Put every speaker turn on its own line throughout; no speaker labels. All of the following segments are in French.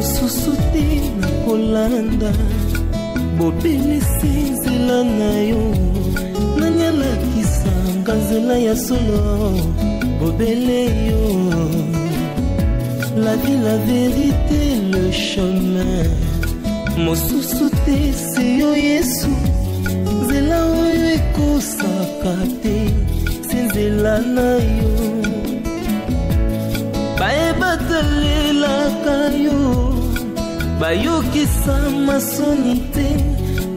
mosusu te nakolanda bobele nzela na yo nanyalakisanga nzela ya solo bobele yo la vie, la vérité, le chemin mosusu te se yo Yesu nzela oyo ekosaka te se nzela na yo bayebatalelaka yo bayokisa masoni te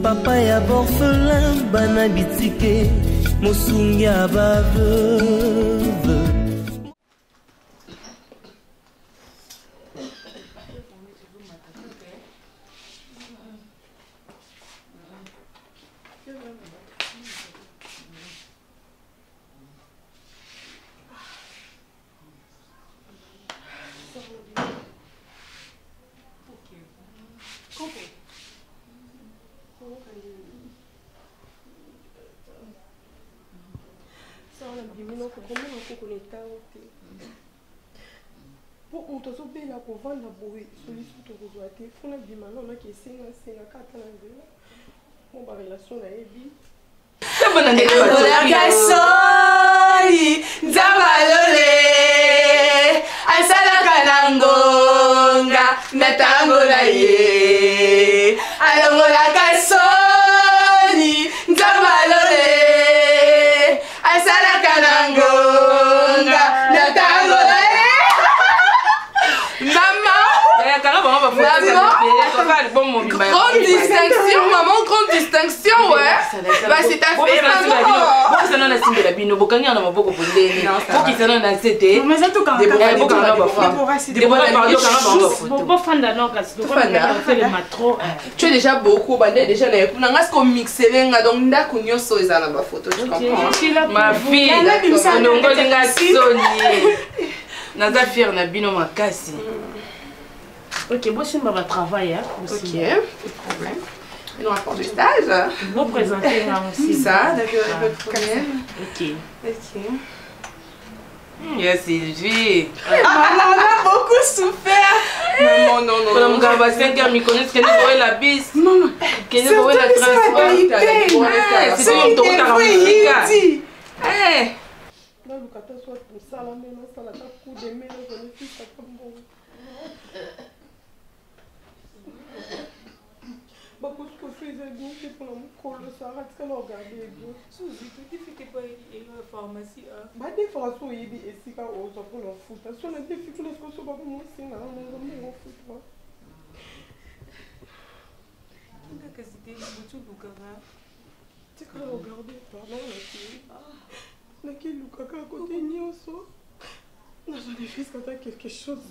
papa ya borfelin bana bitike mosungi ya baveuve.
Grande distinction, maman, grande distinction, ouais. Bah, c'est ta fille, maman. Tu es déjà beaucoup, déjà ma fille,
ok, bon, c'est ma travail. Hein,
ok, pas de problème. Et le rapport du stage.
Vous présentez là aussi.
Ça, d'accord, quand même.
Ok.
Ok.
Yes, Sylvie.
Maman, on a beaucoup souffert. Maman, non, non.
Pour mon gars, 5 ans, me connaissent qu'elle est la bise.
Maman,
qu'elle est la transport. C'est un tour à
quelque chose.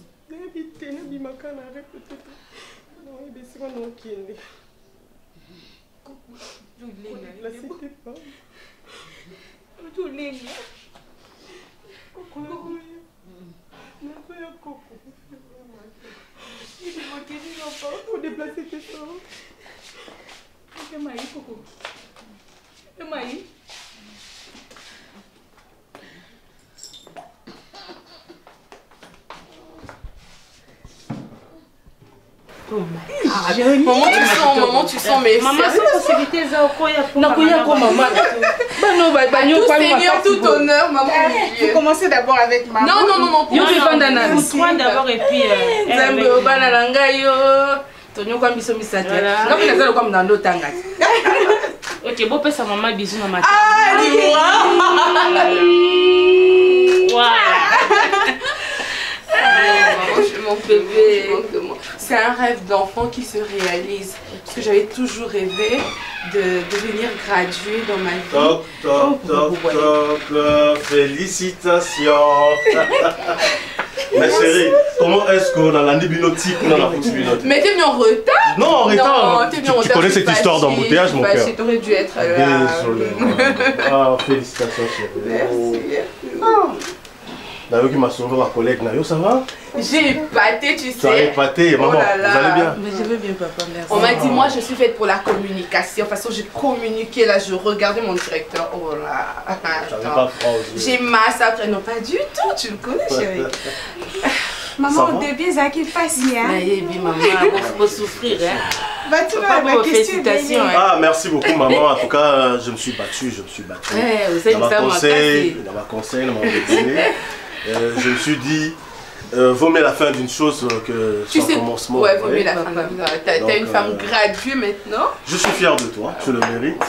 Maman, tu sens, mais
maman, c'est possibilité ça au quoi
Seigneur, tout honneur, maman.
Vous commencez d'abord avec maman.
Non, non, non, non.
Toi d'abord et puis ok, bon, peut ça maman bisous dans ma tête.
Ah, mon bébé. C'est un rêve d'enfant qui se réalise. Parce que j'avais toujours rêvé de devenir graduée dans ma vie.
Top, top, top, top. Félicitations. Mais chérie, comment est-ce qu'on a l'antibiotique ou on a la photobilote?
Mais t'es venu en retard?
Non, en retard.
Tu
connais cette histoire d'embouteillage, mon cœur?
T'aurais dû être là.
Désolé. Ah, félicitations, chérie.
Merci.
D'ailleurs, qui m'a sauvé ma collègue, Nayo, ça va?
J'ai épaté, tu sais.
Tu as épaté, maman, vous allez bien?
Mais je vais bien, papa, merci.
On m'a dit, moi, je suis faite pour la communication. De toute façon, j'ai communiqué, là, je regardais mon directeur. Oh là,
j'avais pas froid aux yeux.
J'ai massacré. Non, pas du tout, tu le connais, chérie.
Maman, au début, ça qui passe, hein.
Maman, il faut souffrir, hein.
Bah, tu vois, ma question.
Ah, merci beaucoup, maman. En tout cas, je me suis battu. Dans ma conseil, dans mon dîner, je me suis dit, vaut mieux la fin d'une chose que son commencement.
Ouais, vaut mieux la fin d'une chose. T'as une femme graduée maintenant.
Je suis fier de toi, tu le mérites.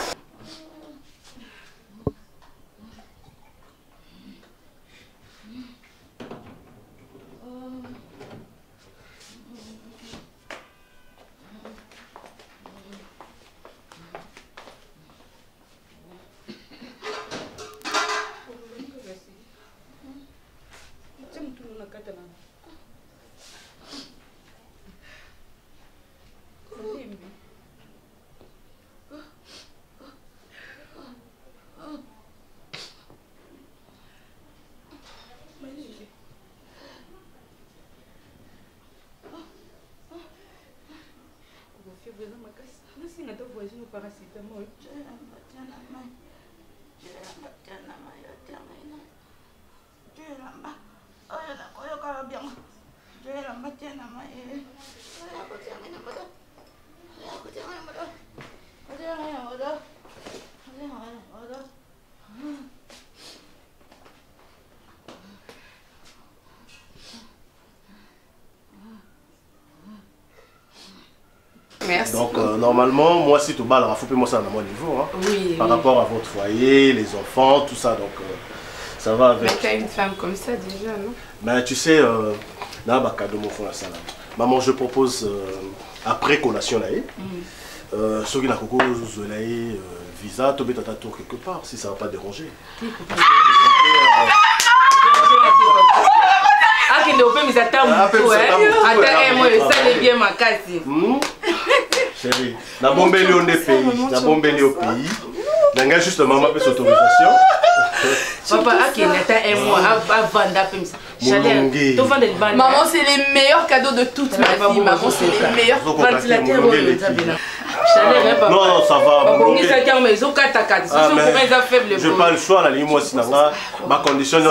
Merci.
Donc normalement, moi si tu bats, il faut que moi ça à mon niveau. Hein,
oui,
par rapport à votre foyer, les enfants, tout ça. Donc ça va avec.
Mais tu as une femme comme ça déjà, non?
Mais tu sais, maman, je propose après collation là, ceux qui n'ont pas visa, tu peux tour quelque part si ça ne va pas déranger.
Ah, qu'il ne peut pas m'attendre.
Chérie, la bombe est au pays, la bombe est au pays. N'a juste maman peut autorisation.
Papa, qui n'était un mois avant d'appeler.
Maman, c'est les meilleurs cadeaux de toute ma vie. Maman, c'est les meilleurs ventilateurs.
Non, ça va.
Je
n'ai pas le choix, la ligne, moi, sinon, ma condition, ça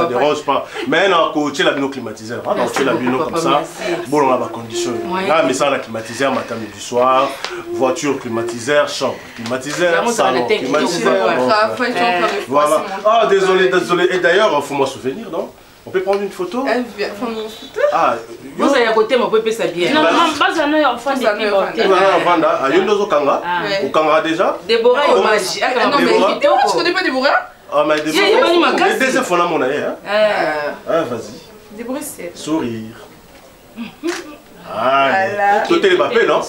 ne dérange pas. Mais non, tu as bien climatisé. Tu l'as bien comme ça. Bon, on a ma condition. Là, mais ça, on a climatisé matin, midi, soir. Voiture climatiseur, chambre climatiseur, salon climatiseur. Voilà. Ah, désolé. Et d'ailleurs, il faut moi souvenir, non? On peut prendre une photo?
Elle vient prendre une photo?
Ah,
vous avez à côté, mon pépé, ça bien. Non, non, pas un enfant de
Vanda. Il y a une autre Kanga. Au Kanga déjà?
Déborah et Magie.
Non, mais tu connais pas Déborah?
Ah, mais Déborah. Les deux enfants là, mon aïe. Ah, vas-y.
Déborah, c'est.
Sourire. Ah, tout est les papiers, non?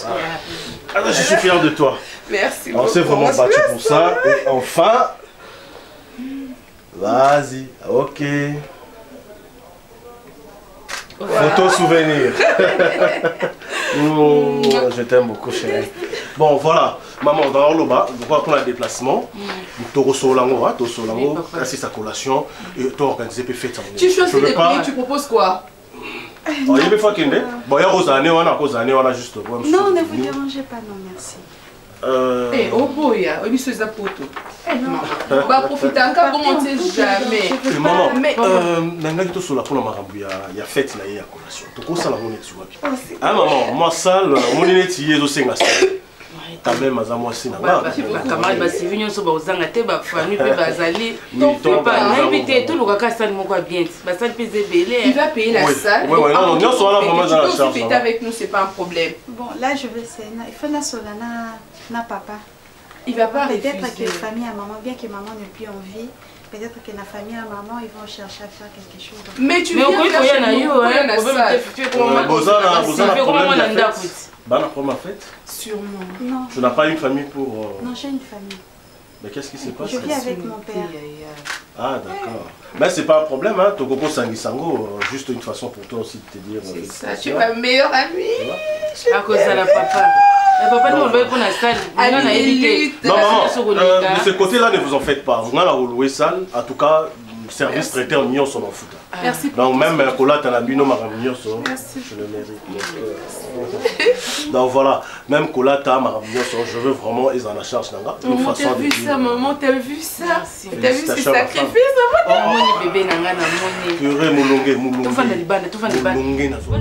Ah, je suis fier de toi.
Merci.
On s'est vraiment battu pour ça. Et enfin. Vas-y, ok. Photo souvenir. Oh, je t'aime beaucoup, chérie. Bon, voilà. Maman, dans le bas, on va prendre un déplacement. Tu Solango, c'est sa collation. Et tu organises des fêtes.
Tu choisis des prix, tu proposes quoi?
Il y a des fois qu'il y a bon, il y a juste.
Non, ne vous dérangez pas, non, merci.
Oh boy, il se zapoto. Bah profiter encore, bon, on ne sait jamais.
Maman, mais il y a fête là, il y a collation. Tu ça la monnaie, tu vois. Ah maman, moi ça, mon énergie, il y a aussi un quand même, à moi aussi.
Camarade, c'est venu sur Bauzanga, tu vas famille, tu vas aller. Tu vas inviter tout le cas, ça ne va bien.
Il va payer la salle.
Oui, non, on sera là vraiment dans la charge.
Tu peux avec nous, c'est pas un problème.
Bon, là, je vais essayer. Il faut la solana, na papa.
Il va pas refuser.
Peut-être que la famille à maman, bien que maman n'est plus en vie, peut-être que la famille à maman, ils vont chercher à faire quelque chose.
Mais tu viens faire chez nous, il y a ça.
Tu fais comment la première fête?
Sûrement.
Non.
Tu n'as pas une famille pour...
Non, j'ai une famille.
Mais qu'est-ce qui se passe?
Je vis avec mon père.
Ah, d'accord. Mais c'est pas un problème, hein. Tokoko Sangisango, juste une façon pour toi aussi de te dire...
C'est ça, tu es ma meilleure amie.
À cause de la papa. Le papa, nous, on va qu'on a salle. On a évité.
Non, maman, de ce côté-là, ne vous en faites pas. On a la loué salle. En tout cas, service traiteur mignon sur mon foot.
Merci.
Donc même Colata na bino maramignon sur. Je le mérite. Donc voilà, même Colata maramignon sur, je veux vraiment ils en la charge nanga.
Maman, t'as vu ça, maman, t'as vu ça? T'as vu ces sacrifices, maman?
Mon bébé nanga na moni.
Purée moulongue.
Tout fan de libane, tout fan de libane.
Moulongue na zo.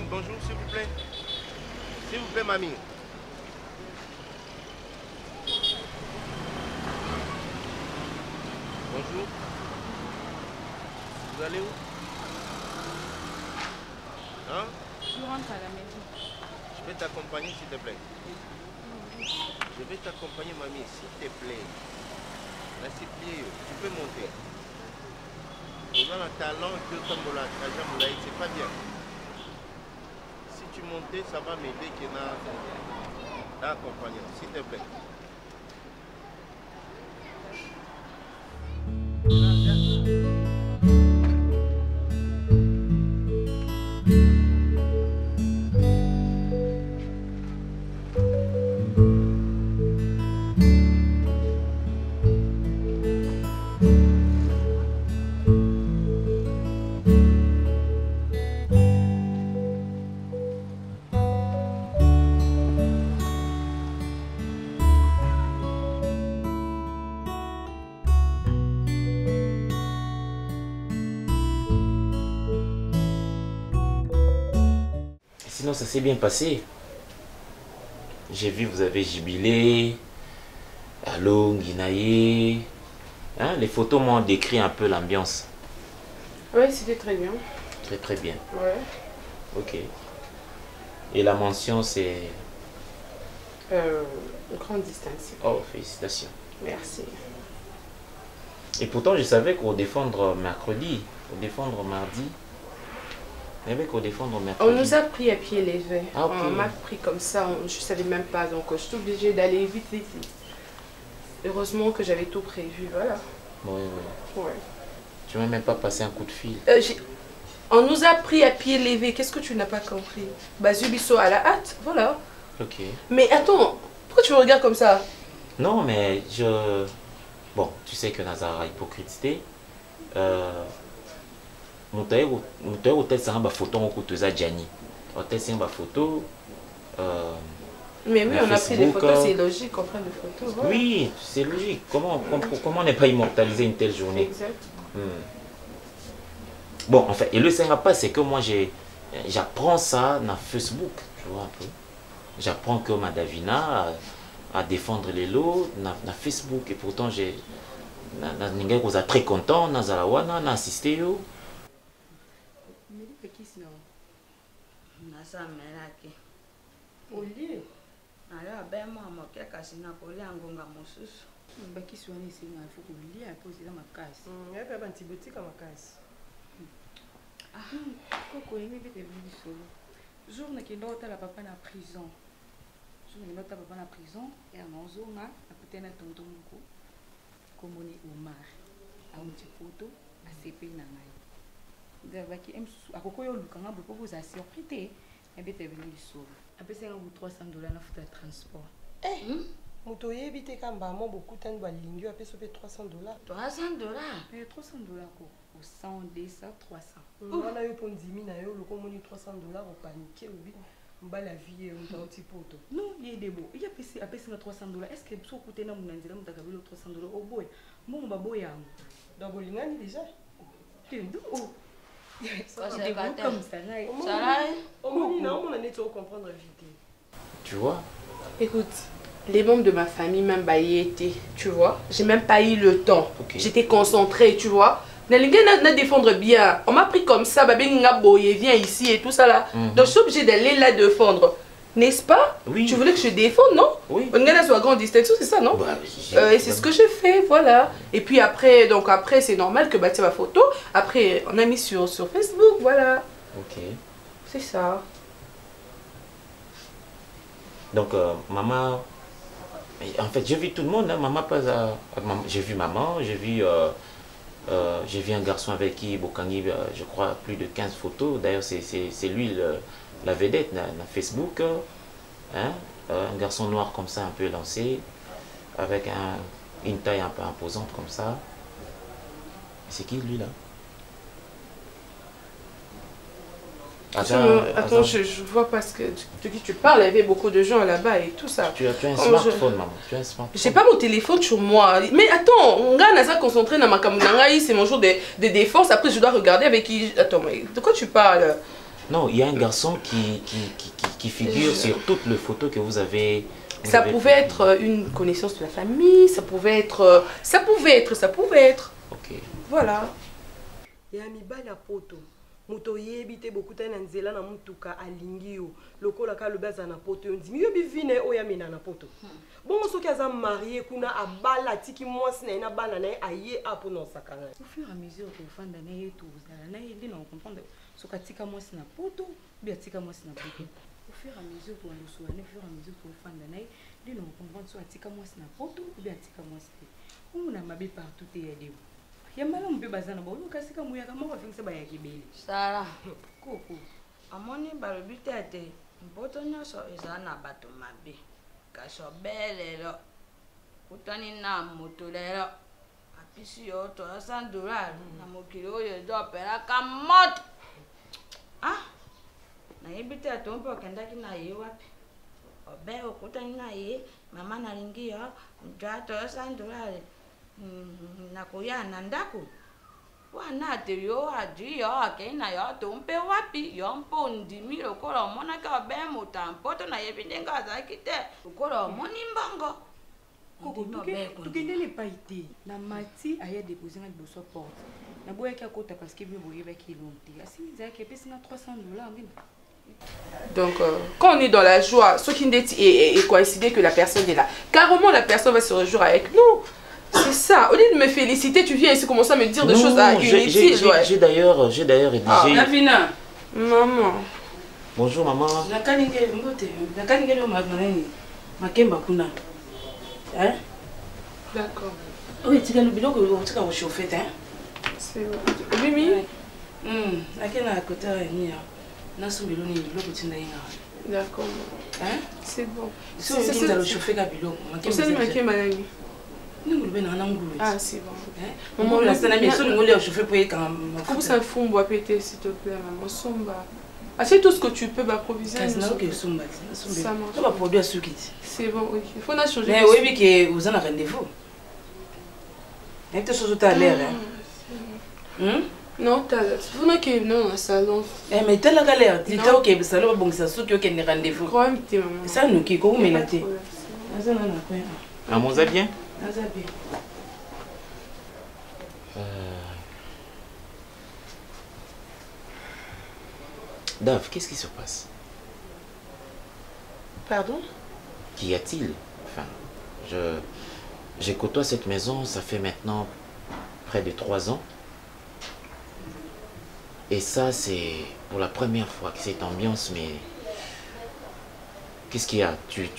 Bonjour, s'il vous plaît. S'il vous plaît, mamie. Bonjour. Vous allez où? Hein?
Je rentre à la maison.
Je vais t'accompagner, s'il te plaît. Je vais t'accompagner, mamie, s'il te plaît. Là, c'est plié. Tu peux monter. On a un talent que comme on l'a c'est pas bien. Si tu montais, ça va m'aider qu'il y ait un accompagnant, s'il te plaît.
Sinon, ça s'est bien passé. J'ai vu, vous avez jubilé. Allô, Guinaye. Hein, les photos m'ont décrit un peu l'ambiance.
Oui, c'était très bien.
Très, très bien.
Ouais.
Ok. Et la mention, c'est...
Une grande distinction.
Oh, félicitations.
Merci.
Et pourtant, je savais qu'au défendre mercredi, au défendre mardi, il y avait qu'au défendre mercredi.
On nous a pris à pied levé.
Ah, okay.
On m'a pris comme ça, je ne savais même pas. Donc, je suis obligée d'aller vite, vite, vite. Heureusement que j'avais tout prévu, voilà.
Oui, oui.
Ouais.
Tu m'as même pas passé un coup de fil.
On nous a pris à pied levé. Qu'est-ce que tu n'as pas compris? Bazubiso à la hâte, voilà.
Ok.
Mais attends, pourquoi tu me regardes comme ça?
Non, mais je... Bon, tu sais que Nazara hypocrite. Mon hôtel c'est un photo en côté de Gianni. Hôtel c'est un photo.
Mais oui, on a pris des photos, c'est logique, on prend des photos. Voilà.
Oui, c'est logique. Comment ne pas immortaliser une telle journée?
Exact.
Bon, en fait, et le pas, c'est que moi j'apprends ça dans Facebook, tu vois un peu. J'apprends que Madavina à défendre les lots dans Facebook et pourtant j'ai très content, Nazalawana, n'a assisté.
Oli. Alors, ben moi, je suis un peu de mosusu. Bakisi wana esenga il faut kolia po eza makasi.
Yaka bantibotika makasi.
Koko yemi bete vili solo. Jour nakenda otala papa na prison. Jour nakenda otala papa na prison et anozonga akutana tonton moko komoni Omar. Amuti photo asepe na ngai. Ndabaki akokoyo lukanga bopo boza surpris te ebete vili solo. Apesanga bu $300 na futa transport.
Moto yebi te kamba mo bokutani balingi apeso pe $300.
$300? Mais $300 ko 100, 200, 300.
Wana yo pondimi na yo loko moni $300 au paniquer obi mbala vie on ta poto.
Non, il est beau. Il a payé $300. Est-ce que so kutena munanzela mutakabelo $300 au boy? Mon baboya.
Donc bolingani déjà.
Tu oh.
C'est
comme ça là.
On a net au comprendre vite.
Tu vois?
Écoute, les membres de ma famille même y étaient, tu vois. J'ai même pas eu le temps. Okay. J'étais concentrée, tu vois. N'a défendre bien. On m'a pris comme ça, baby nga boye, viens ici et tout ça là. Donc je suis obligée d'aller là défendre. N'est-ce pas?
Oui.
Tu voulais que je défende, non?
Oui.
On est sur grande distinction, c'est ça, non?
Bah,
et c'est ce que j'ai fait, voilà. Et puis après, c'est normal que tu ma photo. Après, on a mis sur Facebook, voilà.
Ok.
C'est ça.
Donc, maman... En fait, j'ai vu tout le monde, hein. Maman pas j'ai vu maman, j'ai vu un garçon avec qui Bokangi, je crois, plus de 15 photos. D'ailleurs, c'est lui la vedette dans Facebook. Hein? Un garçon noir comme ça, un peu lancé, avec une taille un peu imposante comme ça. C'est qui lui là?
Attends, je vois pas de qui tu parles. Il y avait beaucoup de gens là-bas et tout ça.
Tu as un smartphone, maman. Tu as un smartphone.
J'ai pas mon téléphone sur moi. Mais attends, on a concentré dans ma caméra. C'est mon jour de défense. Après, je dois regarder avec qui. Attends, mais de quoi tu parles?
Non, il y a un garçon qui figure sur toutes les photos que vous avez.
Ça pouvait être une connaissance de la famille. Ça pouvait être.
Ok.
Voilà.
Il y a mis bala poto. Moto yebite beaucoup de nzela na mutuka alingi yo lokola ka le baza na poto on dit mieux bivine o ya mina na poto bon so ki aza marié kuna abala tiki mwasi na ina bana na aye apo no sakana
au fur et à mesure que fanda na yetu na yeli na comprendre so katika mwasi na poto bi atika mwasi na poto au fur et à mesure que on le soit au fur et à mesure que fanda na yeli na comprendre so atika mwasi na poto bi atika mwasi on na mabe partout et yadi yamala mpe bazana ba oluka sika muyaka moko afingisa ba yakibeli
sala
koko
amoni balobi tete mpoto nyonso eza na bato mabe kasi obelelo kutani na moto lelo apesi yo $300 na mokili oyo ezopelaka moto nayebi te ato mpe okendaki na ye wapi obe okutani na ye mama nalingi yo mtwa $300 nakoya na ndako wana te yo adi yo akena yo to mpe wapi yo mpo ndimi lokola omonaki obe moto mpoto nayebi ndenge azalaki te lokola omoni mbongo
tokendeli epai te na mati aya déposé nga liboso porte naboyaki akota parce que bio boyebaki elongo te asi ezalaki epesinga $300 ndina.
Donc, quand on est dans la joie, ce qui est coïncidé que la personne est là. Carrément, la personne va se réjouir avec nous. C'est ça. Au lieu de me féliciter, tu viens ici commencer à me dire des choses inutiles.
J'ai d'ailleurs rédigé.
Navina. Maman.
Bonjour maman.
D'accord.
Oui, tu as le bilot que tu as chauffé, hein?
C'est oui, oui. D'accord.
Hein?
C'est bon.
C'est le chauffé qui a bilot.
Ah, c'est bon.
Maman, la scène a chauffé pour y
comment ça fout, bois péter, s'il te plaît, maman. Somba. Achète tout ce que tu peux m'approvisionner.
Ça marche. Tu vas produire ce qui dit.
C'est bon, ok. Il faut changer.
Mais oui, que vous en avez rendez-vous. Avec tes choses tout à l'heure.
Non, t'as que non, dans le salon.
Mais t'as la galère. Tu t'as ok, le salon, bon, ça saute qu'il y a rendez-vous.
Crois-moi, maman.
Ça nous qui, comment me l'a dit?
Ah, mon bien? Dave, qu'est-ce qui se passe?
Pardon?
Qu'y a-t-il? Enfin, j'ai côtoie cette maison, ça fait maintenant près de 3 ans. Et ça, c'est pour la première fois que cette ambiance, mais... Qu'est-ce qu'il y a? Tu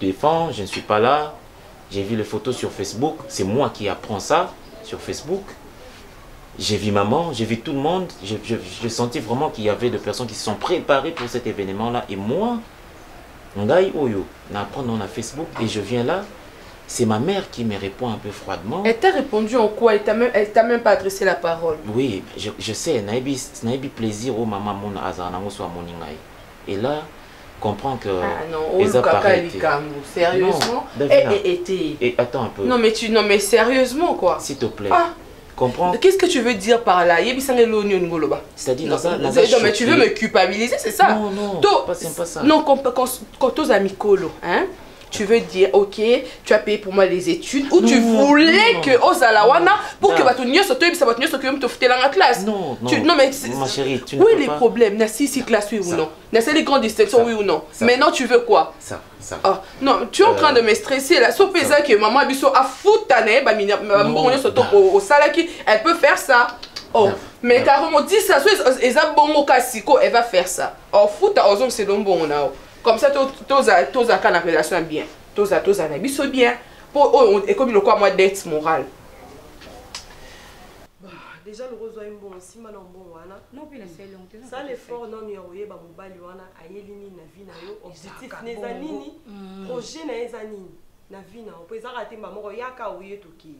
défends, je ne suis pas là. J'ai vu les photos sur Facebook, c'est moi qui apprends ça sur Facebook. J'ai vu maman, j'ai vu tout le monde. J'ai senti vraiment qu'il y avait des personnes qui se sont préparées pour cet événement-là. Et moi, Ngai Oyo, n'apprend dans Facebook et je viens là. C'est ma mère qui me répond un peu froidement.
Elle t'a répondu en quoi? Elle t'a même pas adressé la parole.
Oui, je sais, naïbi plaisir au maman mon azanango soit mon ngai. Et là, comprends que
les appareils. Sérieusement?
Et attends un peu.
Non mais sérieusement quoi?
S'il te plaît. Comprends.
Qu'est-ce que tu veux dire par là?
C'est-à-dire
non mais tu veux me culpabiliser, c'est ça?
Non, pas ça.
Non, quand aux amis colo, hein? tu veux dire, ok, tu as payé pour moi les études, ou tu voulais que Ozalawana, pour que Batonio soit toi, ça va tenir ce que tu fais dans la classe.
Non,
non, mais
ma chérie, tu ne
où
peux
est les
pas...
problèmes? N'a si classe, oui ou non? N'a c'est les grandes distinctions, oui ou non? Maintenant, tu veux quoi?
Ça.
Ah, non, tu es en train de me stresser là. Sauf que maman a biso a foutu au salaki, elle peut faire ça. Oh, mais carrément, dis ça, elle va faire ça. Oh, fout à ozon, c'est donc bon là. Comme ça, tous à la relation bien. Tous à la biso bien. Et comme il y a moi dette morale.
Déjà le rose est bon, si mal en bon wana.
Non, puis c'est long.
Ça l'effort non ni oye ba mobali wana ayelini na vie na yo objectif neza nini projet na eza nini na vie na po eza raté ba moko yaka oye toki.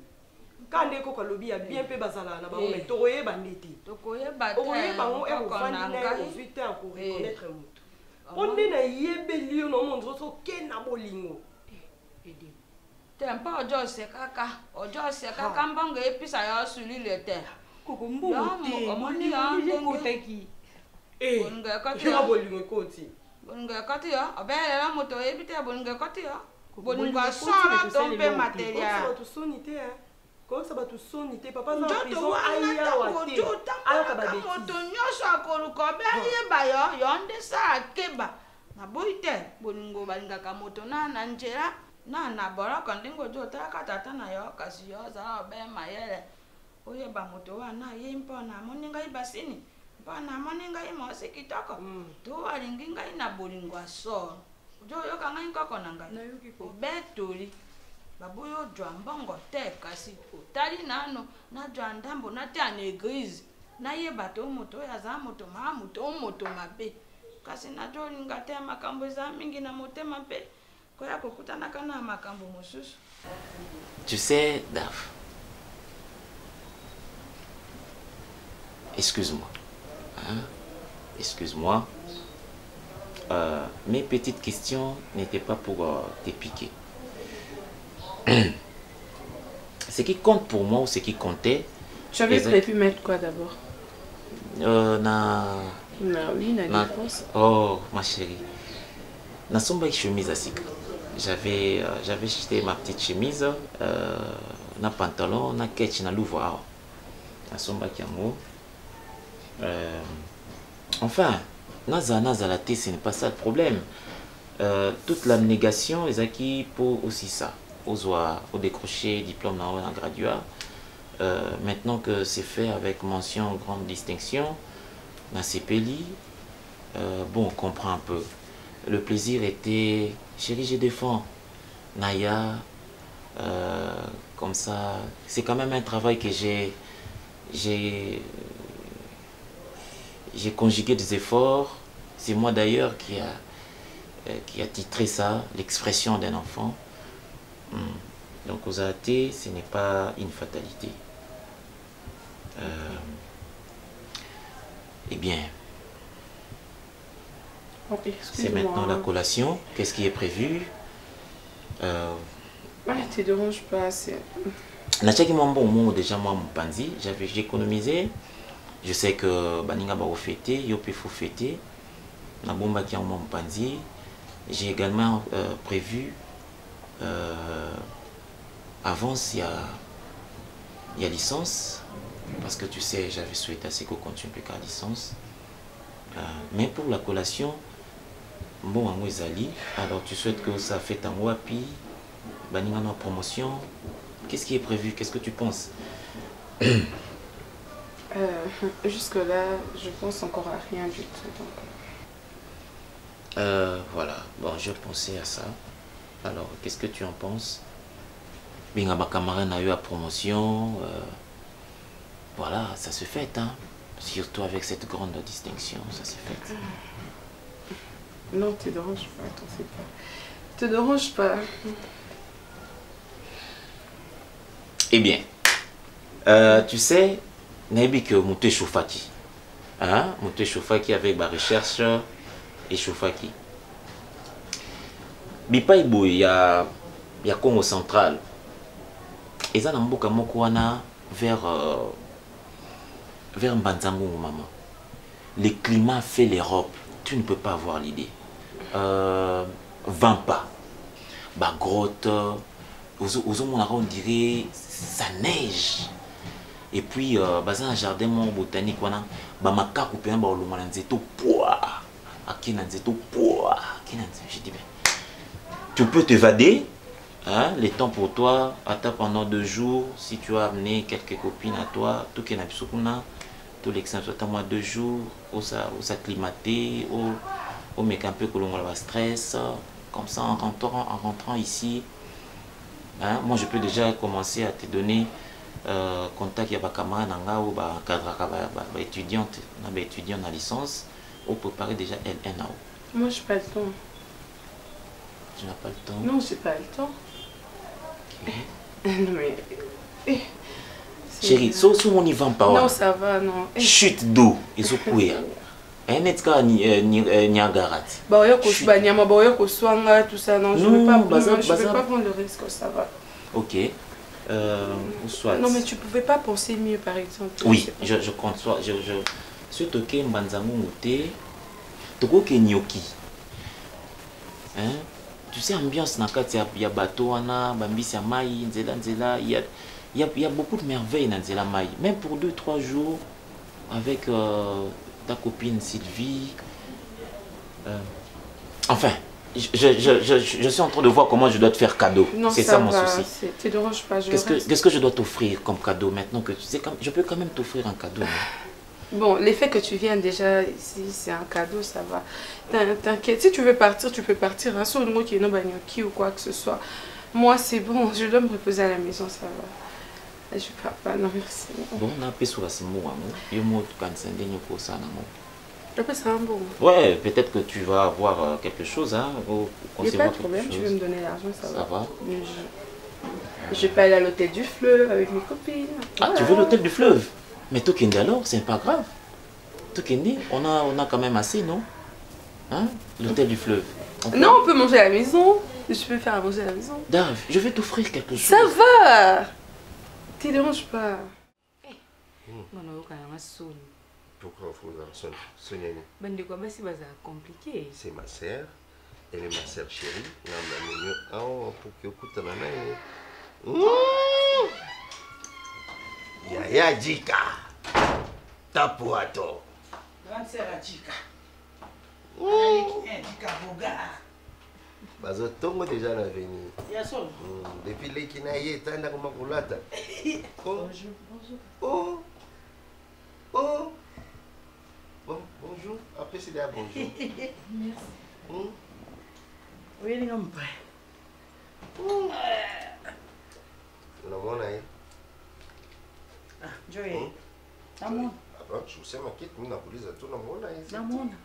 Kande ko kalobi ya bien pe bazala na ba mo to oye ba ndeti.
To koye ba
oye ba mo e ko fandi na ko vite en ko reconnaître mutu. On est na yebeli yo no mondro so ke na bolingo.
Tempo ojo se kaka mbongo episa yo suli le te.
Koko mbuti.
Omoni ya
nguteki.
Bonga kati ya bolingo koti.
Bonga kati ya obele la moto ebite bonga kati ya. Bonga sora tombe material.
Ko tu sonité hein. Ko ça ba tu sonité papa na prison aya wati. Ayo ka ba beti.
Moto nyosho akoluko be yeba yo yonde sa keba. Na boite bongo balinga ka moto na njera. Na bora kandingo jota katata na yo kasi yo za be mayele oye ba moto wana ye mpona moninga ibasini mpona moninga imose kitoko to alinginga ina bolingo aso jo yo kanga nkoko nanga na yuki ko betoli babu yo jwa mbongo te kasi otali nano na jwa ndambo na te an église na ye bato moto ya za moto ma moto mabe kasi na jo linga te makambo za mingi na motema pe.
Tu sais, Daf, excuse-moi, hein? Excuse-moi, mes petites questions n'étaient pas pour te piquer. Ce qui compte pour moi ou ce qui comptait...
Tu avais prévu mettre quoi d'abord? Oui, na dépense.
Oh, ma chérie. Na somba chemise à cycle. J'avais jeté ma petite chemise, na pantalon, na ketch, na louvre. Na somba kiamo. Enfin, naza la tête, ce n'est pas ça le problème. Toute l'abnégation est acquis pour aussi ça. Au décrocher diplôme dans un graduat. Maintenant que c'est fait avec mention grande distinction, na CPLI, bon, on comprend un peu. Le plaisir était, chérie, je défends Naya, comme ça. C'est quand même un travail que j'ai conjugué des efforts. C'est moi d'ailleurs qui a titré ça, l'expression d'un enfant. Donc aux AT, ce n'est pas une fatalité. Eh bien, c'est maintenant la collation. Qu'est-ce qui est prévu?
Tu ne déranges pas.
Déjà moi mon panzi, j'ai économisé. Je sais que Baninga va fêter, Yope faut fêter. Na bomba qui a mon panzi. J'ai également prévu avance il y a licence parce que tu sais j'avais souhaité assez qu'on continue plus qu'à licence. Mais pour la collation, bon, alors tu souhaites que ça fait un wapi, baninga ma promotion. Qu'est-ce qui est prévu? Qu'est-ce que tu penses?
Jusque-là, je pense encore à rien du tout. Donc.
Voilà, bon, je pensais à ça. Alors, qu'est-ce que tu en penses? Binga ma camarade a eu la promotion. Voilà, ça se fait, hein. Surtout avec cette grande distinction, ça s'est fait.
Non, tu ne déranges pas, t'en fais pas. Tu ne déranges pas.
Eh bien, tu sais, Nabi que Mouté Choufaki. Hein? Mouté Choufaki avec ma recherche et Choufaki. Bipaïbo, il y a Congo central. Et ça, Namboka Mokwana vers Mbanzango, maman. Le climat fait l'Europe. Tu ne peux pas avoir l'idée. Vampa. bah grotte, on dirait ça neige. Et puis bah ça un jardin mon botanique voilà, bah macaque ou bien bah le mananzeto poa, aki nanzeto poa, aki nanzeto. J'ai dit ben, tu peux t'évader. Hein, les temps pour toi, attends pendant 2 jours, si tu as amené quelques copines à toi, tout qui est tout l'exemple, attends moi 2 jours, où s'acclimater, où mettre un peu que l'on va stress, comme ça en rentrant ici, hein, moi je peux déjà commencer à te donner contact avec ma camarade ou ma cadre étudiante, étudiant en licence, ou préparer déjà LNAO.
Moi je n'ai pas le temps.
Tu n'as pas le temps?
Non, j'ai pas le temps. Non mais...
Chérie, si on y va pas.
Non, ça va, non.
Chute d'eau, ils sont couillés. Un etka Niagara.
Bah, tout ça, non, je ne vais pas prendre le risque, ça va.
Ok. Soit.
Non, mais tu pouvais pas penser mieux, par exemple.
Oui, je compte. Si tu es Mbanzango Mouté, tu es Nyoki. Hein? Tu sais, ambiance, il y a bateau, il y a beaucoup de merveilles dans Nzela Maï. Même pour 2-3 jours, avec ta copine Sylvie. Enfin, je suis en train de voir comment je dois te faire cadeau. C'est ça mon souci.
Tu ne déranges pas.
Qu'est-ce que je dois t'offrir comme cadeau maintenant que tu sais, je peux quand même t'offrir un cadeau.
Bon, l'effet que tu viens déjà ici, c'est un cadeau, ça va. T'inquiète, si tu veux partir, tu peux partir. Hein, sur le mot qui est non bagnoki ou quoi que ce soit. Moi, c'est bon, je dois me reposer à la maison, ça va. Je pars pas, non merci.
Bon, on a appelé sur la simo, il y a un mot quand c'est
un bon.
Ouais, peut-être que tu vas avoir quelque chose, hein.
Il n'y a pas de problème, tu veux me donner l'argent, ça va.
Ça va.
Je vais pas aller à l'hôtel du fleuve avec mes copines.
Ah, voilà. Tu veux l'hôtel du fleuve? Mais tout qui est alors, c'est pas grave. Tout qui est on a quand même assez, non? Hein? L'hôtel du fleuve.
Non, on peut manger à la maison. Je peux faire à manger à la maison.
Dave, je vais t'offrir quelque chose.
Ça va. Tu ne déranges pas.
Pourquoi il faut sonner? C'est ma sœur. Elle est ma sœur chérie. Yaya Jika. Tapuato.
Grande sœur Jika. Jika Boga.
Bazotongo déjà na veni. Depuis les qui naïe tanda comme kulata. Bonjour. Oh. Oh. Bon, bonjour. Après c'est là bonjour. Merci.
Oui, les gars.
Unamwona hii?
Joy. Namwona.
Hapa usema kitu mimi nakuuliza tu unamwona hii?
Namwona.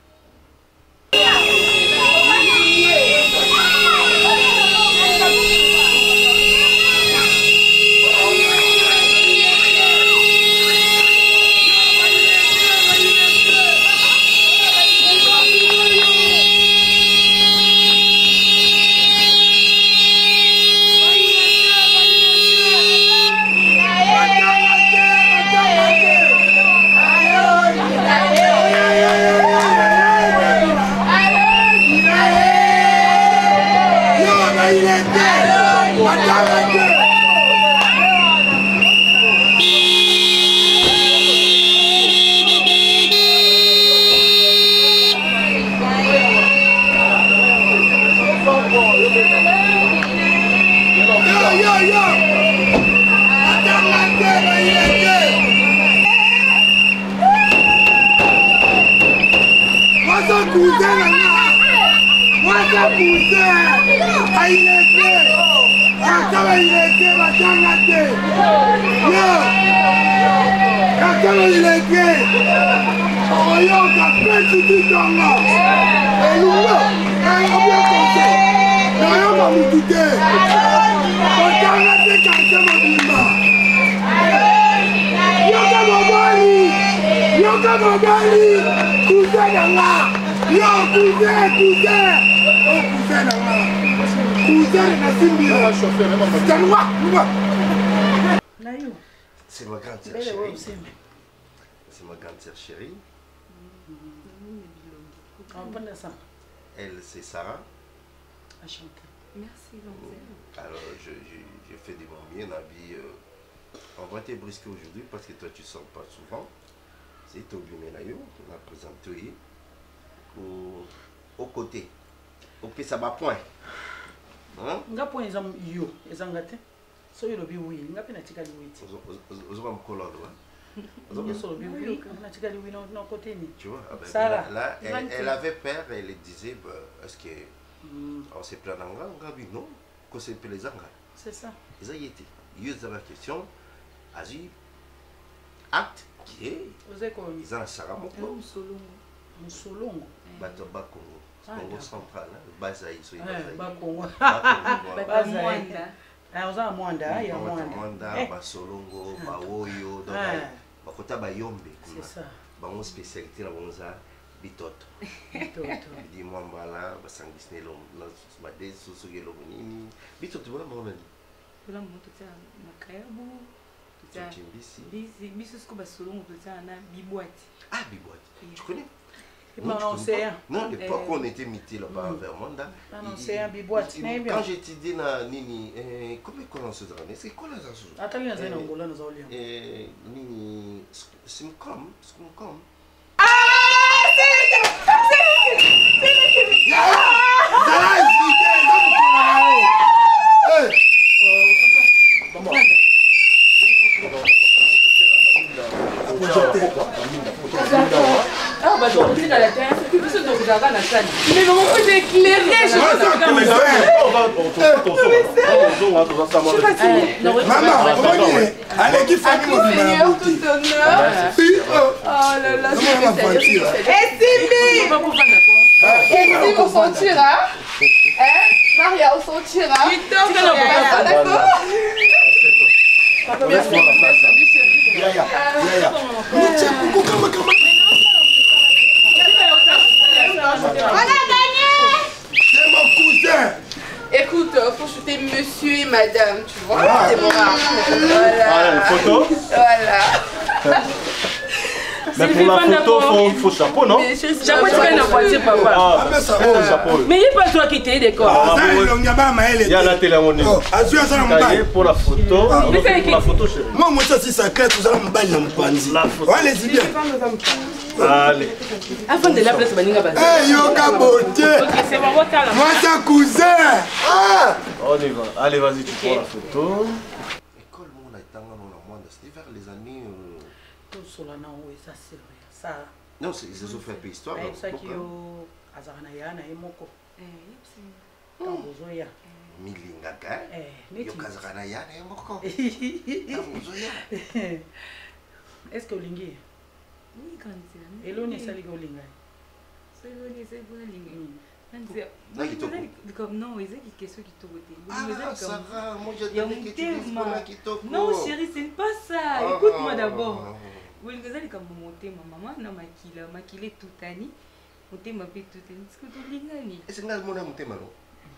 C'est ma grande sœur chérie. C'est ma grande sœur chérie. Elle, c'est Sarah.
Merci,
alors je fais de mon mieux, Nabi. On va te brusquer aujourd'hui parce que toi tu sors pas souvent. C'est Tobi Menayo, on a présenté au côté. Ok, ça va point. Hein?
Nga point exam yo, ezangate. So yo lobi oui, nga pe na tikali oui.
Ozoba mkololo.
Ozoba so lobi oui, na tikali oui non côté ni.
Tu vois,
là
elle avait peur, elle disait est-ce que on s'est plaint en Gabi non, que c'est les Angas.
C'est ça.
Ils ont été. Ils ont la question. Agi acte qui est ils ont Saramoko
Musolongo
bato Bakongo Congo central Bazaï so
Bakongo
Bazaï
oza Mwanda ya
Mwanda Basolongo Baoyo donc bakota bayombe
c'est ça
bango spécialité la bonza bitoto di mwambala basangisnelo na bade susugelo bonini bitoto bona moment
Pour moto tsa makayabu biso ce que basolongo tsa na biboite.
Ah biboite. Tu connais?
Non,
à l'époque on était mité là-bas vers Manda.
Non, c'est un biboite.
Quand j'étais dit na nini comment on se dit? C'est quoi la chose?
Attends, les en Angola nous allons.
Nini Smcom.
Ah,
Ah bah je reviens à la terre, c'est plus de regarder la salle.
Mais non, on peut éclairer.
Allez, qui fait
tout honneur. Oh là là, et on sentira. Maria, on sentira. D'accord.
On a gagné. C'est mon cousin.
Écoute, faut shooter monsieur et madame, tu vois. C'est mon art. Voilà.
Une photo.
Voilà.
Mais pour la photo, il faut chapeau, non?
Chapeau, tu vas dans voiture, papa. Mais il n'est pas toi qui t'es d'accord.
Il y a la télé à mon niveau. Pour la photo. Pour la photo, chérie.
Moi, ça, c'est sacré, tout ça, on baille dans le panzi. Allez-y bien.
Allez.
Avant de la place, on va
hey, yo, caboté.
Ok, c'est bon, voilà.
Moi, c'est cousin. Ah.
On y va. Allez, vas-y, tu prends la photo.
École, mon attendant, on a moins de c'était vers les années.
Tout cela, non, oui, ça c'est vrai. Ça.
Non, ils ont fait une histoire.
Ça qui yo, Azarana yana et Moko. Tant besoin ya.
Milingaka. Yo Azarana yana et Moko.
Est-ce que Olingi?
Oui, quand c'est.
Et l'on est sali Olinga.
C'est bon, Olinga.
Non,
ils ont qui question qui te
ah, ça va, moi je dis que tu dis
non, chérie, c'est pas ça. Écoute-moi d'abord. Oui, vous allez comme monter ma maman, na makila toute année. Monter ma petite toute année. Est-ce que tu l'ingani?
Est-ce que tu as monté ma non?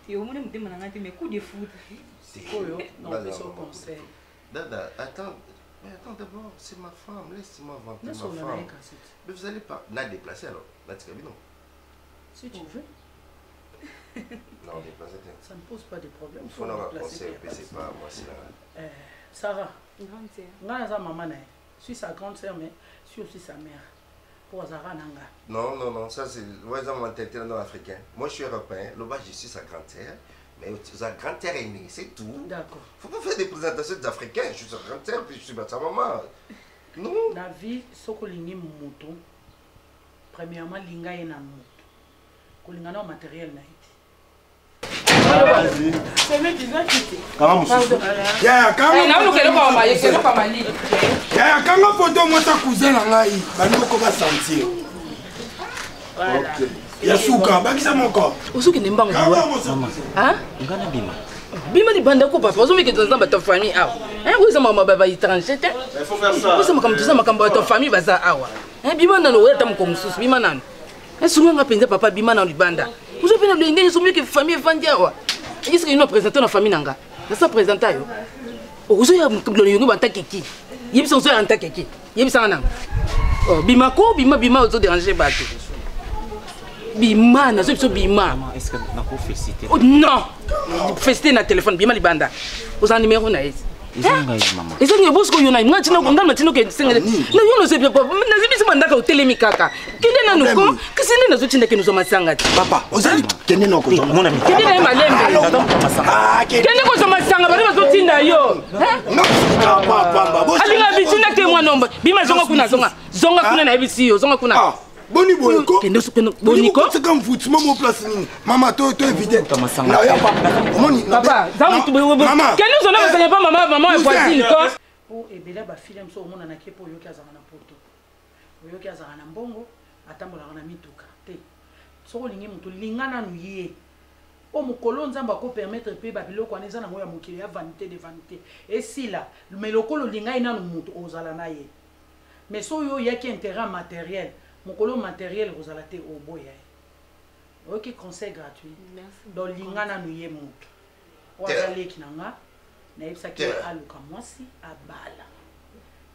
Tu as monté ma nangate, mais coup de foot.
C'est
quoi, non, on fait son conseil.
Dada, attends. Mais attends d'abord, c'est ma femme, laisse-moi vanter ma femme. Mais vous allez pas la déplacer alors, la Tikabi non?
Si tu veux.
Non, déplacer.
Ça ne pose pas de problème.
Il faut la conseiller, c'est pas moi, c'est là.
Sarah,
grande sœur.
Nga maman na, suis sa grande sœur mais suis aussi sa mère. Pour Zara Nanga.
Non, ça c'est la mentalité nord-africaine. Moi je suis européen, là-bas je suis sa grande sœur. Mais sa grand-sœur est née, c'est tout. D'accord. Faut pas faire des présentations d'Africains. Je suis sa grand-sœur, puis je suis sa maman. Non.
La vie, ce que l'ingé moto, premièrement, l'inga est na moto. Que l'inga na matériel na été.
Vas-y.
C'est même bizarre qui était.
Comment monsieur?
Ya, quand photo moi ta cousin là ngai, bandoko va sentir.
Voilà.
Ya suka, bakisa moko.
Usuki nembango. Hein?
Ngana bima.
Bima ni banda ko papa, ozo meke dans ta famille awa. Hein, vous sama baba étranger te?
Il faut faire ça.
Vous sama comme tout ça makamba ta famille baza awa. Hein, bima nano weta mko mususu bima nano. Hein, souvent ngapenda papa bima nano libanda. Vous avez le ngeni somme que famille vandi awa. Est-ce que nous présentons la famille nanga? Na ça présenter yo. Ozo ya mkublo yongo banta keki. Yebisa ozo anta keki. Yebisa nanga. Oh, bima ko bima ozo déranger bato. Bima, na so Bima.
Est-ce que na ko féliciter?
Non. Féliciter na téléphone Bima libanda. Oza numéro na esi.
Ezanga maman.
Ezanga bosko yo na ngati na ngama tino ke sengele. Na yo no se papa. Na zibisi mandaka hotelemi kaka. Kende na nuko, kisinde na zo tinda ke nuzo masanga.
Papa, ozali kende na ko.
Mon ami.
Kende na malembe. Kende ko zo masanga bari bazo tinda yo.
Non, papa.
Alinga bitina ke mwa nomba. Bima zonga kuna zonga kuna na ebisi yo, zonga kuna.
Boni boyeko.
Kende so boniko.
C'est comme foot, maman place ni. Maman to évident. Na ya papa. Moni.
Papa, zamu tu maman. Kende zo na masanga pa maman voisine ko.
Po ebela ba film so mona na kepo yoki azanga na poto. Yoki azanga na mbongo, atambola na mituka. Te. Soko lingi mutu lingana nuye. O mukolo nzamba ko permettre pe ba biloko aneza na moya mokili ya vanité de vanité. Et si là, mais lokolo linga ina mutu ozala na ye. Mais so yo yaki intérêt matériel. Mukolo matériel ozala te oboya. OK, conseil gratuit. Merci. Donc lingana nuye mutu. Wazale kinanga. Na yebisaki aluka mwasi abala.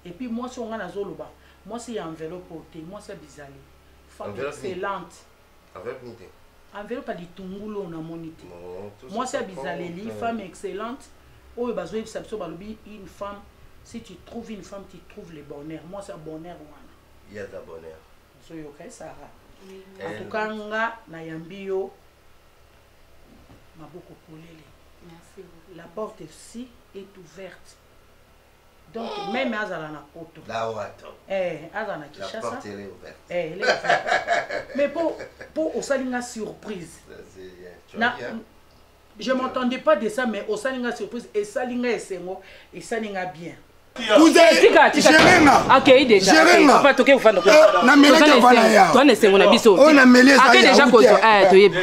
Et puis moi si on a zoloba, moi c'est enveloppe portée, moi c'est bizarre. Femme excellente. Enveloppe di tungulo na monité. Moi c'est bizarre, femme excellente. Oh bazo yebisabso balobi une femme, si tu trouves une femme tu trouves le bonheur. Moi c'est bonheur wana.
Il y a de bonheur.
So yo kai Sarah. En tout cas nga na yambio maboko kolele. Merci. La porte ici est ouverte. Donc, même Azala na poto.
Là où attends.
Azala na Kishasa.
La porte elle est ouverte.
Elle est ouverte. Mais pour Osalinga surprise. Je ne m'entendais pas de ça, mais Osalinga surprise. Et Salinga et Sengo. Et Salinga bien.
Vous êtes Jéréma.
Ok, déjà.
Jéréma.
Pas toquer au fan de
na meleka bana ya.
Toi ne Sengo na biso.
On a mêlé ça.
Ok, déjà koto.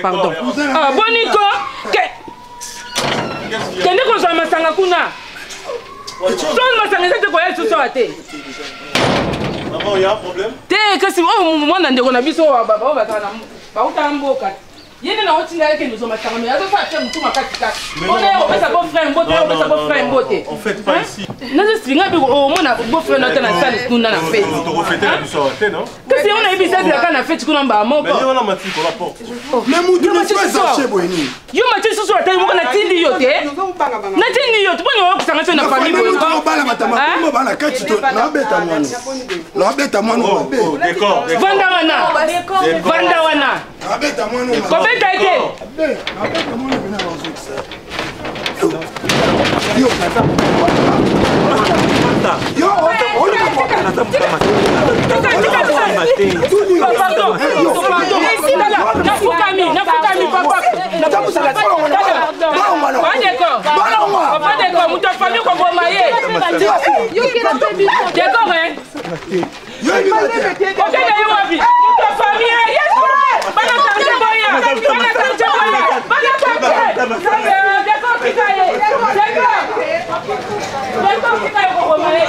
Pardon. Ah, boniko. Kende ko za masanga kuna. Son masanga zete ko yesu so ate.
Maman, il y a un problème?
Te kasi mwana ndeko na biso baba batana ba utamboka. Yene na otinga yake nous masanga mais azo fa faire mutuma katika. On est ça beau frère mbote, on ça beau frère mbote.
En fait pas ici.
Na je swinga bi o mona beau frère na tana salle kuna na fête.
On te refêter la biso ate non?
Kasi on a ibisa ya kana fête kuna ba moko.
Mais on a mati ko la porte.
Mais mutu ne soit chercher boyni.
Yo mati susu ate mo na tindi yo te. Na tindi yo te boni okusanga so na famille boy ko.
Bala matama ko bala kati to na beta mwana. Na beta mwana ba be.
D'accord.
Vanda wana. Vanda wana.
Na beta mwana.
Kobeta ite.
Na beta mwana bina rozikisa. Yo kata. Yo on est pas na tamu kama.
Pardon. Nafukami papa.
Na tamu sala.
Pas d'accord, mon famille comme vous maillez. Yo qui l'a fait bien. D'accord hein.
Yo il va dire.
OK d'ailleurs ma vie. Mon famille yes. Bana tante boya. Bana tante boya. Bana tante. D'accord qui caille. D'accord qui caille comme vous maillez.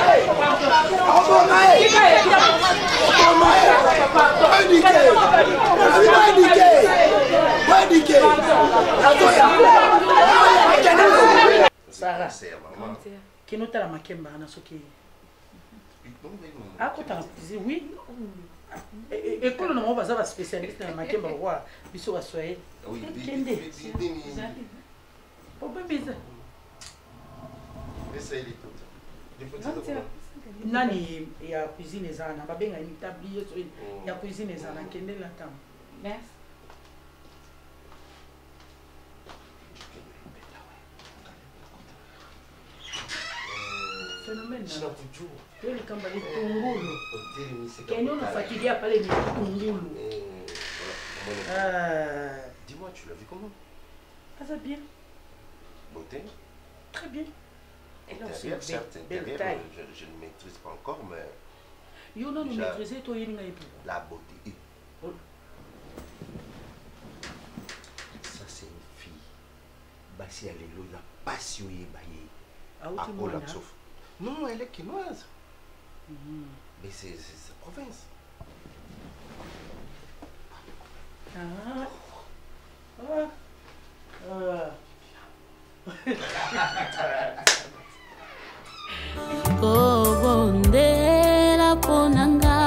Sarah, qui nous t'a la makemba na soki. Ah, quand t'as dit oui. Et quand on a besoin d'un spécialiste dans la makemba, roi, biso va soyer. Oui. Kende. Oh bébé.
Essaye
Nani ya cuisine ezana babenga ni tablier so ya cuisine ezana kende la tam. Merci. Phénomène. Yule kamba ni tungulu. Kenyo na fatilia pale ni tungulu.
Dis-moi, tu l'as vu comment?
Ah ça bien.
Beauté.
Très bien.
Intérieur, certes, intérieur, je ne maîtrise pas encore, mais...
Yo non, nous maîtriser, toi, il y a
la beauté. Ça, c'est une fille. Bassi, elle est là, la passion, non, elle est quinoise. Mais c'est sa province.
Kobondela ponanga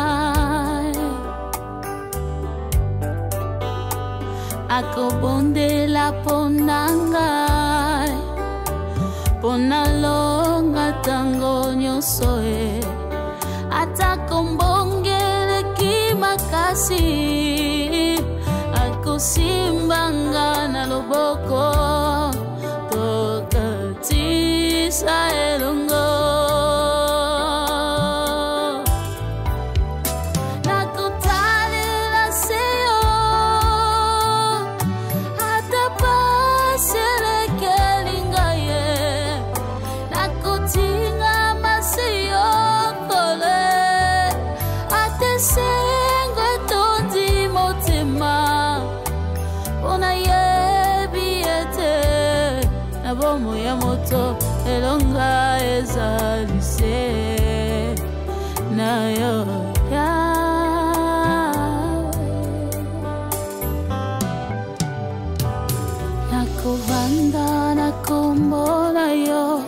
akobondela ponanga pona longa tango nyonso e atakombongeleki makasi akosimbanga na loboko tokatisa elongo ya moto elonga ezalise na yo ya nakovanda na kombo na yo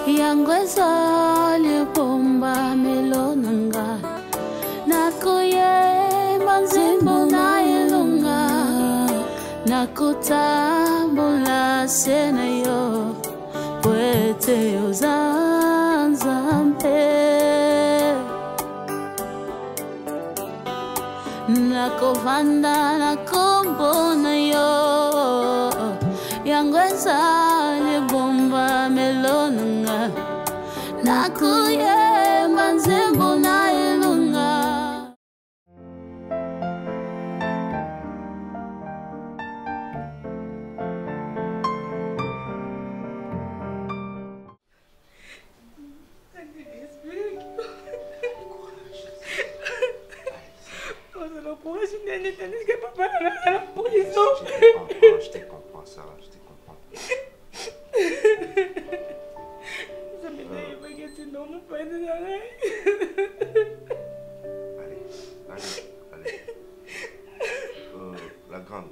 yango ezali bomba melonanga nakoyemba nzembo na elonga nakotambola sena yo poete yo zanzampe nakovanda na kombo na yo yango ezali bomba melonanga nakoyemba nzembo na elonga.
Je te comprends, Sarah, je te comprends. Allez. La grande.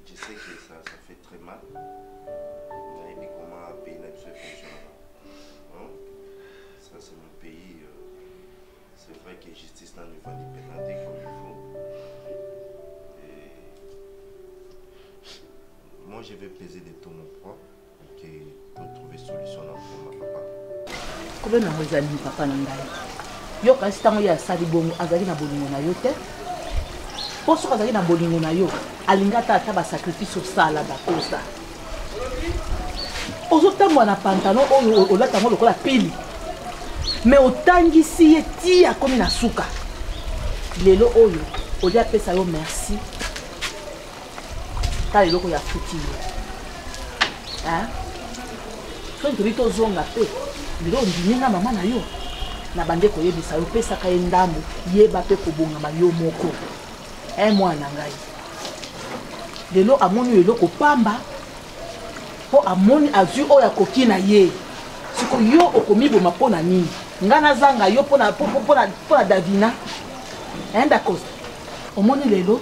Je sais que ça fait très mal. Mais comment un pays fonctionne. Ça, c'est mon pays. C'est vrai que la justice n'a pas de pénalité comme il faut. Et moi, je vais peser des tours mon propre pour trouver solution pour ma papa.
Comment vous allez papa nangai? Yo kasi tango ya sali bongo azali na bolingo na yo te. Poso azali na bolingo na yo, alinga tata ba sacrifice au sala ba kosa. Ozo tambo na pantalon oyo olata ngo lokola pili. Mais otangisi ye ti akomi na suka. Lelo oyo olia pesa yo merci. Ta lelo ko ya futi yo. Hein? So ndito zonga pe. Lelo ndinga mama na yo. Na bande ko yebisa yo pesa ka ndambo yeba pe ko bonga ma yo moko. Mwana ngai. Lelo amoni lelo ko pamba. Po amoni azu oya koki na ye. Siko yo okomi boma pona nini? Ngana zanga yo pona Davina. D'accord. Omoni lelo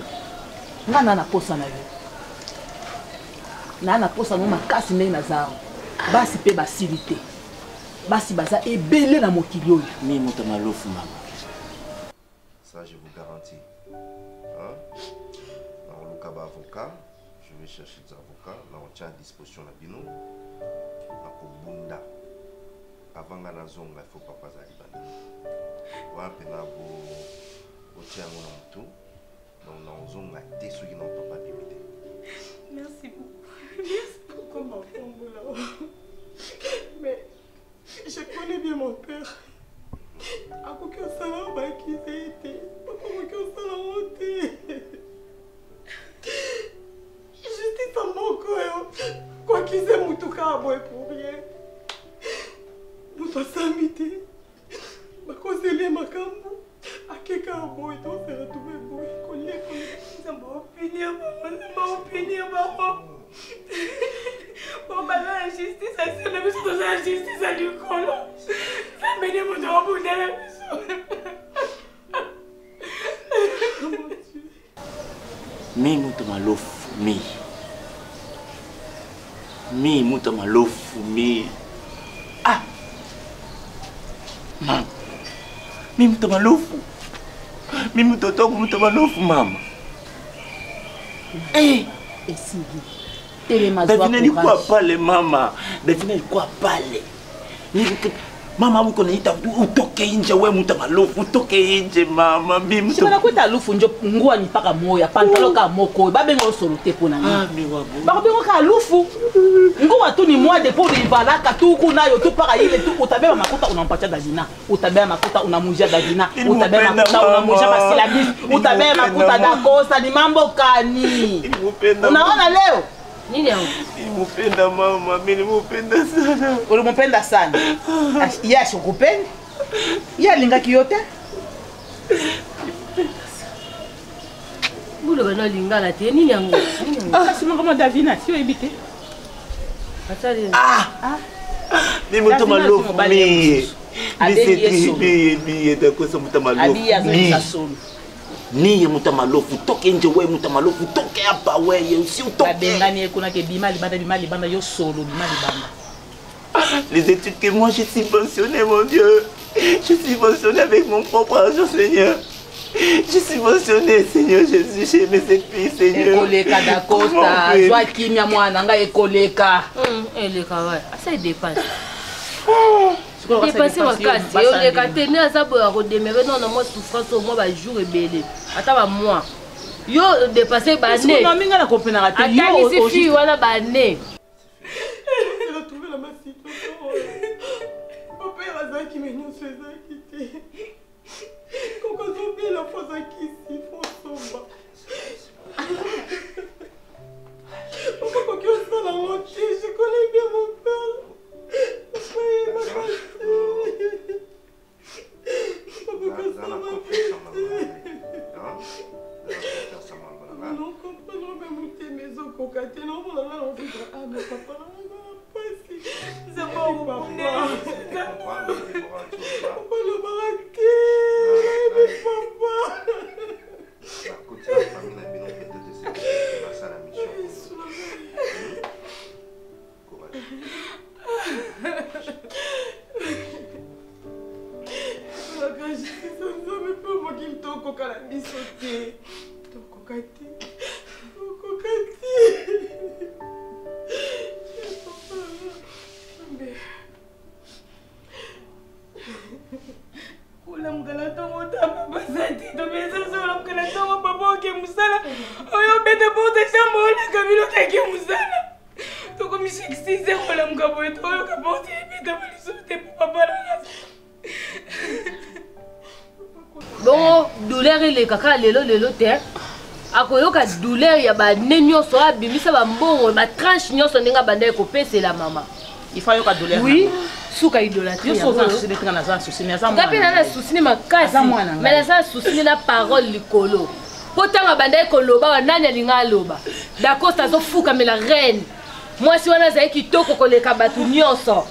ngana na posa na yo. Na posa no makasi ndenge na zao. Basi pe basilité. Basi baza ebele na mokili oyo.
Mi moto malofu mama.
Ça je vous garantis. Hein? Dans le cas avocat, je vais chercher des avocats. Là on tient à disposition la bino. Na kobunda. Avant la zonga, il faut pas passer à l'Iban. Voilà, penabo, au tiango na mutu. Donc na zonga, t'es sûr qu'ils n'ont pas débuté.
Merci beaucoup. Merci beaucoup, ma femme. Mais je connais bien mon père. À quoi que ça va, qui s'est été. À quoi que ça va monter. Justice à mon corps. Quoi qu'il s'est moutouka à boire pour rien. Nous sommes samedi. Ma conseiller ma cambo. À quelqu'un à boire, on s'est retrouvé boire. Ça m'a opinion, maman. Ça m'a opinion, maman. Bon, bah la justice, c'est la même chose que la justice à l'école. Ça m'a dit mon droit pour la maison.
Mi muta malofu mi muta malofu mi ah mi muta malofu Mimi toto kumutobanofu mama. Davina ilikuwa pale mama. Davina ilikuwa pale. Mama wiko naita utoke nje wewe mtamalofu utoke nje mama mimi
sima nakweta alufu njo ngua ni paka moya pantalo ka moko babenga soluté pona ni
mi wabo
ba benga ka alufu ngua tu ni moi de pour ibalaka tu kuna yo tu paka ile tu utabeba makuta unampatia Davina utabeba makuta unamujia Davina utabeba makuta unamujia basilabis utabeba makuta da kosa ni mambo kani unaona leo nini hao?
Nimupenda mama, mimi nimupenda sana.
Ulimpenda sana? Yeye ashukupenda? Yeye alingaki yote?
Bule bana lingala te nini yango?
Sima kama Davina, sio ibite.
Atali.
Mimi mtu malofu mimi. Mimi ndakosa mtu malofu.
Abi ya solo.
Niye mutamalofu toke nje wewe mutamalofu toke hapa wewe usi utoke
babengani kuna ke bimali banda yo solo bimali banda.
Les études que moi j'ai subventionné mon Dieu. Je suis subventionné avec mon propre argent Seigneur. Je suis subventionné Seigneur Jésus j'ai mes cette fille Seigneur.
Ekoleka da costa joa kimia mwana nga ekoleka.
Eleka ouais. Ça dépasse. Dépasser ma casse, et les tenir à ça pour redémarrer non moi souffrance au moins ba jour et belé. Attends moi. Yo dépasser ba né.
Non minga na comprendre raté.
Yo c'est fille wala ba né.
Elle a trouvé la massite. Papa il a ça qui m'a nous fait ça quitter. Quand on oublie la fois ça qui si faut somba. Papa quand tu as la moitié, je connais bien mon père. Non, comprenons même tes maisons cocaté, non, on a ah, mais papa, pas si. C'est bon, papa. Papa, le baraqué, mais papa.
Écoute, la famille n'a bien fait de c'est ça la mission. Courage.
Bon, douleur et les caca, lelo te. Akoyoka douleur ya ba nenyo so abimisa ba mbongo ba tranche nyoso ninga banda ko pese la mama.
Il faut yoka douleur.
Oui, souka idolâtrie.
Yo so za souci d'être na za souci mais za moi.
Ngapi na souci ni makasi. Mais na za souci na parole likolo. Potanga banda ko loba wa nani alinga loba. D'accord, ça zo fuka mais la reine. Moi si wana za kitoko ko leka batu nyoso.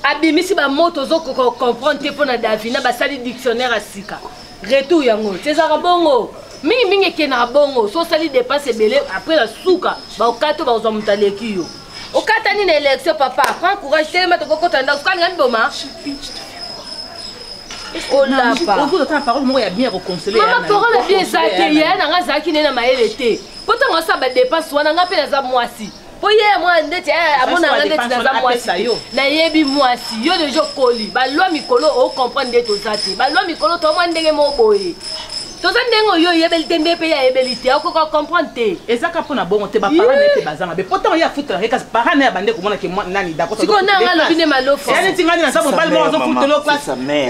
Abimisi ba moto zo ko comprendre te pona Davina ba sali dictionnaire asika. Retour yango. Tezaka bongo. Mingi kena bongo. So sali dépasse belé après la souka. Ba okato ba ozo mutaleki yo. Okata ni na élection papa. Prends courage tellement to kokota nda ska ngani boma. Oh là pas.
Au bout de temps parole moi ya bien reconsolé.
Maman parole bien zaki ya na ngazaki nena maelete. Poto ngosa ba dépasse wana ngape na za mwasi. Poye moi ndeti amona ndeti na za mwasi. Na yebi mwasi yo de jo koli. Ba loi mikolo o comprendre to zati. Ba loi mikolo to mwa ndenge mo boye. Toza ndengo yo yebeli tende pe ya yebelité okoko comprendre te.
Ezaka pona bongo te ba parents ne te bazanga. Mais pourtant ya foutre reka parents ne bande ko mona ke nani d'accord.
Siko na ngalo bine malofa.
Ya neti ngani na sa mobali mo zo foutre lo classe.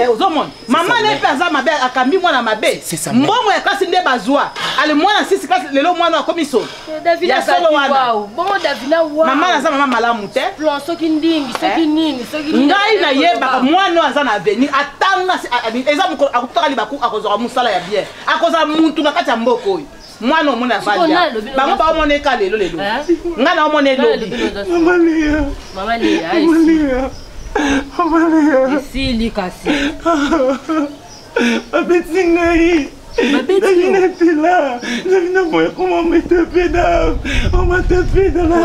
Ozo mon. Maman ne pe za mabe akambi mwana mabe. Mbongo ya kasi nde bazwa. Ale mwana sisi kasi lelo mwana komiso.
Davina solo wana. Bon Davina wa.
Maman na za mama malamu te.
Plan soki ndingi soki nini soki nini.
Ngai na yeba mwana aza na avenir atanga eza mko akutoka libaku akozora musala ya bien. Akoza muntu na kati ya mboko oyo mwana omona valia bango ba omona eka lelo nga na omona elobi
mama lia esili kasi
babeti ngai Davina était là. Davina moya comment me taper là. On m'a tapé dans la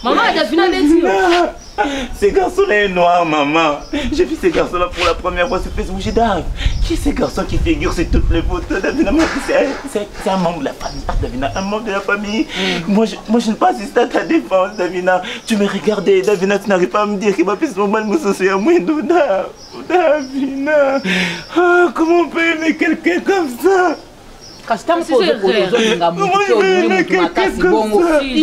Maman Davina beti.
Ces garçons-là est noir, maman. J'ai vu ces garçons-là pour la première fois sur Facebook. J'ai dit, ah, qui est ce garçon qui figure sur toutes les photos? Davina m'a dit, c'est un membre de la famille. Ah, Davina, un membre de la famille. Moi, je n'ai pas assisté à ta défense, Davina. Tu me regardais, Davina, tu n'arrives pas à me dire qu'il m'a fait son mal, me soucier à moi, Davina. Ah, comment on peut aimer quelqu'un comme ça?
Il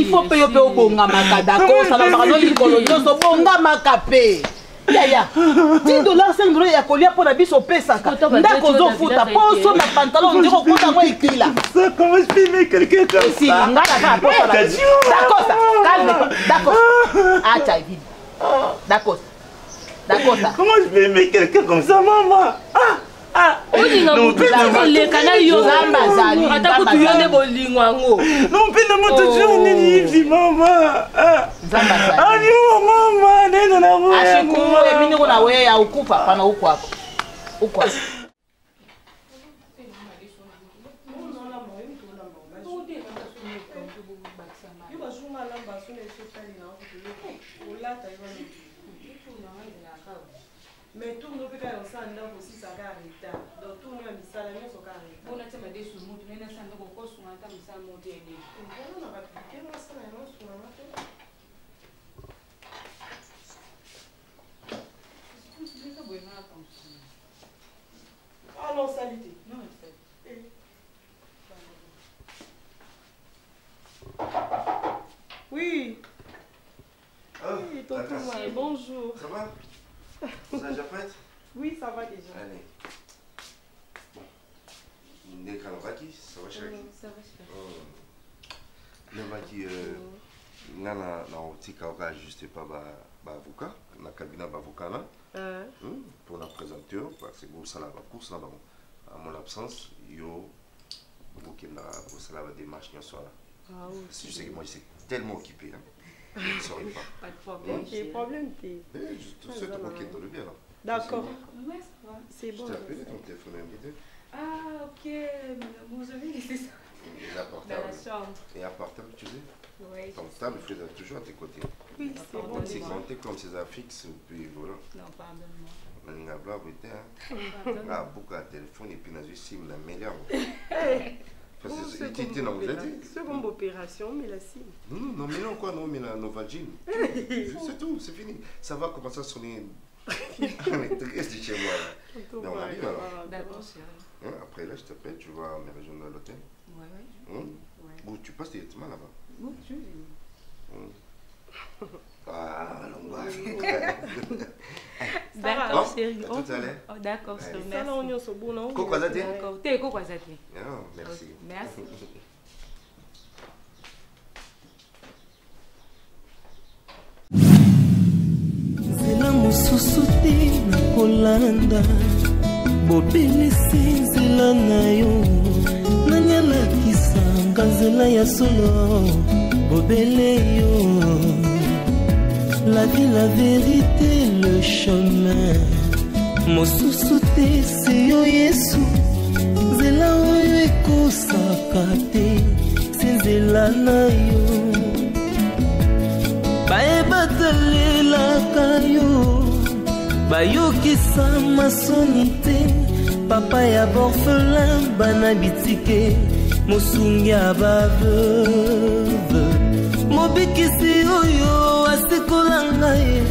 faut payer au bonga makadako, ça va parler du colonio, so bonga makape. Yaya, 10 dollars, 5 dollars, il y a colia pour la bise au Pesaka. D'accord, zo futa, pour son pantalon, on dirait qu'on compte à moi écrit là.
Comment je peux aimer quelqu'un comme ça?
D'accord, ça, calme-toi, d'accord. Ah, tu as vu. D'accord, d'accord, ça.
Comment je peux aimer quelqu'un comme ça, maman? Ah, non, mais
les canaux yo zambazali atako tuyone bolingwa ngo
non pena moto joni ni mama zambazali ani mama neno na mo
ashikumo emini kuna wewe ya ukufa pana huko hapo huko
mais tout le monde ensemble aussi ça garita donc tout le monde misala nyoso garita
bona tema desu mutu nena sanda ko kosunga ta misala mutu ene
bona na batike na sala nyoso na mato ah non salite non oui oui tonton bonjour
ça va? Vous êtes déjà prête?
Oui, ça va déjà.
Allez. Bon. Ça va chérie?
Ça va chérie.
Nana juste pas avocat, na cabinet avocat là. Pour la présenter parce que vous ça la course là à mon absence, yo vous qui la démarche là soir là. Ah oui. Je sais que moi j'étais tellement occupé hein. Je ne saurais pas.
Pas de problème. Ok, problème t'es.
Tout ça, tu m'inquiète dans le bien.
D'accord.
Ouais, ça va.
C'est bon.
Je t'ai appelé ton téléphone invité.
Ah, ok. Vous avez laissé ça.
Il est portable.
Dans la chambre.
Et un portable, tu sais?
Oui.
Ton portable, il faut toujours à tes côtés.
Oui, c'est bon.
C'est compté comme ses affixes, puis voilà.
Non, pardonne-moi.
On a blabla, ah, beaucoup de téléphone et puis on a juste sim la meilleure.
Seconde opération, mais la cible.
Non, mais non, quoi, non, mais la Novalgine. C'est tout, c'est fini. Ça va commencer à sonner. On est triste chez moi. Mais on arrive alors.
D'accord, chérie.
Après là, je t'appelle, tu vas me rejoindre à l'hôtel.
Ouais.
Bon, tu passes directement là-bas.
Bon, je vais.
Ah, allons
D'accord, chérie.
Tout à l'heure.
Oh, d'accord, chérie.
Ça, là, on est au bout, non?
Kokwazati.
D'accord. T'es Kokwazati.
Merci.
Merci.
nzela mosusu te na kolanda bobelisi nzela na yo nanyalakisanga nzela ya solo bobele yo la vie la vérité le chemin mosusu te se yo yesu nzela oyo ekosaka te se nzela na yo bayebatalelaka yo bayokisa masoni te papa ya borfelin bana bitike mosungi ya baveuve mobikisi oyo